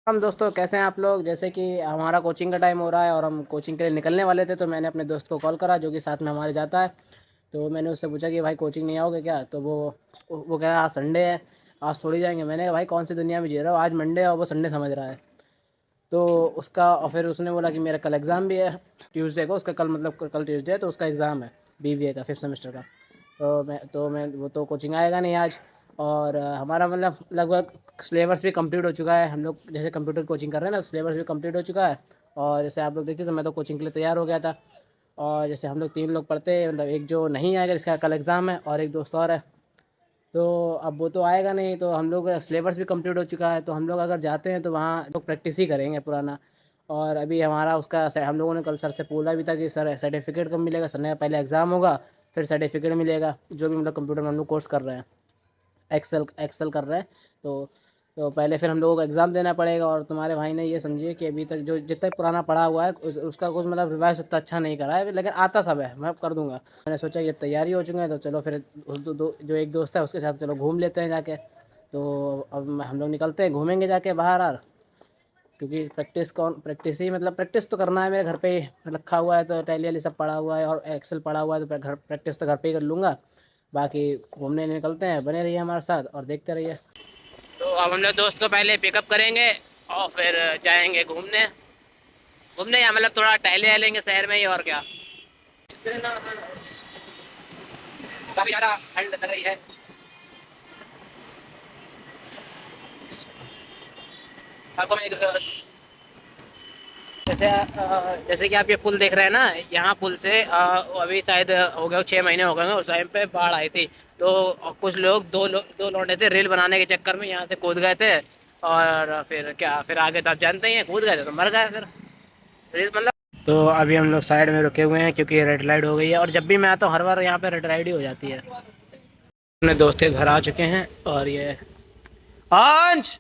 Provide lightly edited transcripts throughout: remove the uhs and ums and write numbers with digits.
हम दोस्तों कैसे हैं आप लोग। जैसे कि हमारा कोचिंग का टाइम हो रहा है और हम कोचिंग के लिए निकलने वाले थे, तो मैंने अपने दोस्त को कॉल करा जो कि साथ में हमारे जाता है। तो मैंने उससे पूछा कि भाई कोचिंग नहीं आओगे क्या। तो वो कह रहा आज संडे है, आज थोड़ी जाएंगे। मैंने कहा भाई कौन सी दुनिया में जी रहा हो, आज मंडे है और वो संडे समझ रहा है। तो उसका और फिर उसने बोला कि मेरा कल एग्ज़ाम भी है ट्यूसडे को। उसका कल मतलब कल ट्यूसडे है तो उसका एग्ज़ाम है BBA का 5th सेमेस्टर का। तो मैं वो तो कोचिंग आएगा नहीं आज। और हमारा मतलब लगभग सिलेबस भी कंप्लीट हो चुका है। हम लोग जैसे कंप्यूटर कोचिंग कर रहे हैं ना, सिलेबस भी कंप्लीट हो चुका है। और जैसे आप लोग देखते तो मैं तो कोचिंग के लिए तैयार हो गया था। और जैसे हम लोग 3 लोग पढ़ते हैं, मतलब एक जो नहीं आएगा जिसका कल एग्ज़ाम है और एक दोस्त और है। तो अब वो तो आएगा नहीं, तो हम लोग सिलेबस भी कंप्लीट हो चुका है। तो हम लोग अगर जाते हैं तो वहाँ लोग प्रैक्टिस ही करेंगे पुराना। और अभी हमारा उसका हम लोगों ने कल सर से बोला भी था कि सर सर्टिफिकेट कब मिलेगा। सर ने पहले एग्ज़ाम होगा फिर सर्टिफिकेट मिलेगा, जो भी मतलब कंप्यूटर में हम लोग कोर्स कर रहे हैं, एक्सेल एक्सेल कर रहे हैं। तो पहले फिर हम लोगों को एग्ज़ाम देना पड़ेगा। और तुम्हारे भाई ने ये समझिए कि अभी तक जो जितना पुराना पढ़ा हुआ है उसका कुछ मतलब रिवाइज उतना अच्छा नहीं करा है, लेकिन आता सब है, मैं कर दूंगा। मैंने सोचा कि जब तैयारी हो चुकी है तो चलो फिर जो एक दोस्त है उसके साथ चलो घूम लेते हैं जाके। तो अब हम लोग निकलते हैं, घूमेंगे जाके बाहर आर। क्योंकि प्रैक्टिस ही मतलब प्रैक्टिस तो करना है। मेरे घर पे ही रखा हुआ है, तो टैली वैली सब पड़ा हुआ है और एक्सेल पड़ा हुआ है, तो घर प्रैक्टिस तो घर पे ही कर लूँगा। बाकी घूमने निकलते हैं, बने रहिए हमारे साथ और देखते रहिए। तो अब हम लोग दोस्त को पहले पिकअप करेंगे और फिर जाएंगे घूमने घूमने, या मतलब थोड़ा टहले टहलेंगे शहर में ही, और क्या। इससे ना काफ़ी ज़्यादा ठंड लग रही है। आपको मैं जैसे कि आप ये पुल देख रहे हैं ना, यहाँ पुल से अभी शायद हो गया 6 महीने हो गए हैं, उस टाइम पे बाढ़ आई थी। तो कुछ लोग दो लौंडे थे, रेल बनाने के चक्कर में यहाँ से कूद गए थे। और फिर आगे तो आप जानते ही हैं, कूद गए थे तो मर गए फिर रेल मतलब। तो अभी हम लोग साइड में रुके हुए हैं क्योंकि रेड लाइट हो गई है, और जब भी मैं आता हूँ हर बार यहाँ पे रेड लाइट ही हो जाती है। अपने दोस्त के घर आ चुके हैं और ये अंश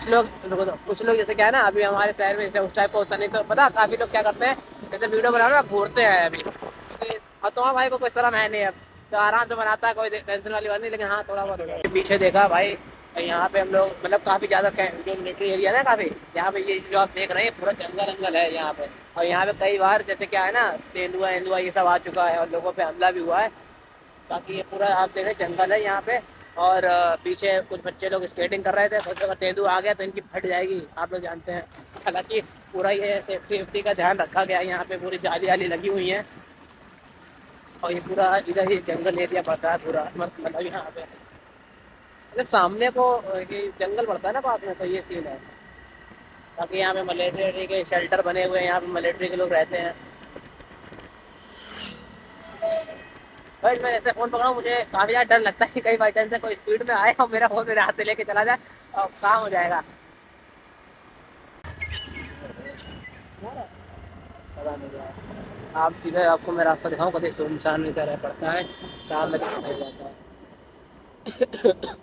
कुछ लोग जैसे क्या है ना, अभी हमारे शहर में जैसे उस टाइप का होता नहीं, तो पता काफी लोग क्या करते हैं, जैसे वीडियो बना रहे हैं घूरते हैं अभी, क्योंकि और तुम्हारा भाई को कोई शर्म है नहीं अब, तो आराम से बनाता है, कोई टेंशन वाली बात नहीं। लेकिन हाँ थोड़ा बहुत हो गया। पीछे देखा भाई, यहाँ पे हम लोग मतलब काफी ज्यादा जो मिलिट्री एरिया है काफी, यहाँ पे ये जो आप देख रहे हैं पूरा जंगल जंगल है यहाँ पे। और यहाँ पे कई बार जैसे क्या है ना, तेंदुआ एंदुआ ये सब आ चुका है और लोगों पे हमला भी हुआ है। बाकी ये पूरा आप देख रहे हैं जंगल है यहाँ पे। और पीछे कुछ बच्चे लोग स्केटिंग कर रहे थे, सोचे अगर तेंदुआ आ गया तो इनकी फट जाएगी, आप लोग जानते हैं। हालांकि पूरा ये सेफ्टी वेफ्टी का ध्यान रखा गया है, यहाँ पे पूरी जाली वाली लगी हुई है। और ये पूरा इधर ही जंगल एरिया पड़ता है पूरा, मतलब यहाँ पे मतलब सामने को ये जंगल पड़ता है ना पास में, तो ये सीन है। बाकी यहाँ पे मिलिट्री के शेल्टर बने हुए हैं, यहाँ पे मिलिट्री के लोग रहते हैं। भाई मैं जैसे फ़ोन पकड़ा हूँ, मुझे काफ़ी ज़्यादा डर लगता है कि कहीं बाई चांस से कोई स्पीड में आए और मेरा फ़ोन मेरे हाथ से लेके चला जाए और काम हो जाएगा। पता नहीं यार। आप इधर आपको मैं रास्ता दिखाऊँ, कभी सुनसान की तरह पड़ता है, शाम में दिखाई दे जाता है।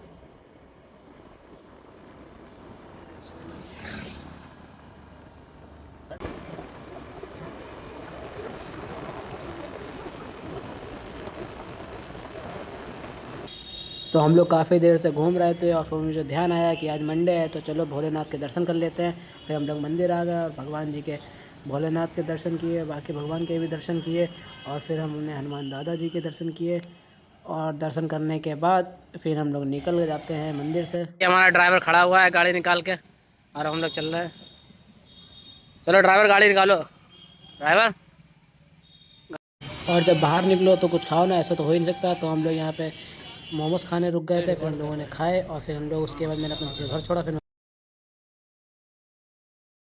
तो हम लोग काफ़ी देर से घूम रहे थे और फिर मुझे ध्यान आया कि आज मंडे है, तो चलो भोलेनाथ के दर्शन कर लेते हैं। फिर हम लोग मंदिर आ गए और भगवान जी के, भोलेनाथ के दर्शन किए, बाकी भगवान के भी दर्शन किए। और फिर हमने हनुमान दादा जी के दर्शन किए। और दर्शन करने के बाद फिर हम लोग निकल जाते हैं मंदिर से। ये हमारा ड्राइवर खड़ा हुआ है गाड़ी निकाल के, और हम लोग चल रहे हैं। चलो ड्राइवर गाड़ी निकालो, ड्राइवर। और जब बाहर निकलो तो कुछ खाओ ना, ऐसा तो हो ही नहीं सकता। तो हम लोग यहाँ पे मोमोज खाने रुक गए थे, फिर हम लोगों ने खाए और फिर हम लोग उसके बाद मैंने अपना घर छोड़ा, फिर